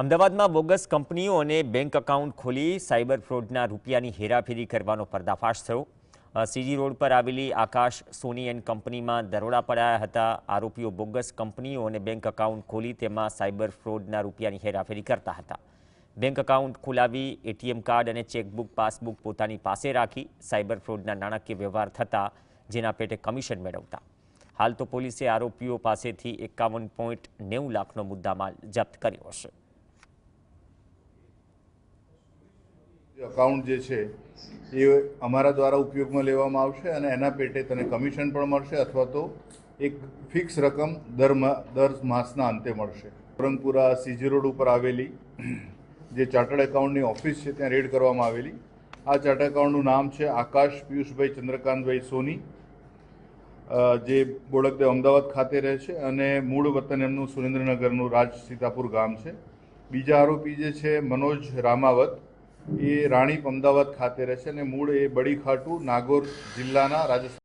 અમદાવાદમાં બોગસ કંપનીઓ અને બેંક એકાઉન્ટ ખોલી સાયબર ફ્રોડના રૂપિયાની હેરાફેરી કરવાનો પર્દાફાશ થયો। સીજી રોડ પર આવેલી આકાશ સોની એન્ડ કંપનીમાં દરોડા પડાયા હતા। આરોપીઓ બોગસ કંપનીઓ અને બેંક એકાઉન્ટ ખોલી તેમાં સાયબર ફ્રોડના રૂપિયાની હેરાફેરી કરતા હતા। બેંક એકાઉન્ટ ખોલાવી એટીએમ કાર્ડ અને ચેકબુક પાસબુક પોતાની પાસે રાખી સાયબર ફ્રોડના નાણાકીય વ્યવહાર થતા જેના પેટે કમિશન મેળવતા। હાલ તો પોલીસે આરોપીઓ પાસેથી 51.90 લાખનો મુદ્દામાલ જપ્ત કર્યો છે। अकाउंट जे छे ये अमारा द्वारा उपयोग में लेवामां आवशे अने एना पेटे तने कमिशन पण मळशे अथवा तो एक फिक्स रकम दर मासना अंते मळशे। औरंगपुरा सीजी रोड पर आवेली जे चार्टर्ड एकाउंटनी ऑफिस छे त्यां रेड करवामां आवेली। आ चार्टर्ड एकाउंटनुं नाम छे आकाश पीयूषभाई चंद्रकांतभाई सोनी, जे बोडकदेव अमदावाद खाते रहे छे अने मूळ वतन एमनुं सुरेन्द्रनगरनुं राज सीतापुर गाम छे। बीजा आरोपी जे छे मनोज रामावत ये राणीप अमदावाद खाते रहे छे अने मूळ ए बड़ी खाटू नागौर जिल्लाना राजस्थान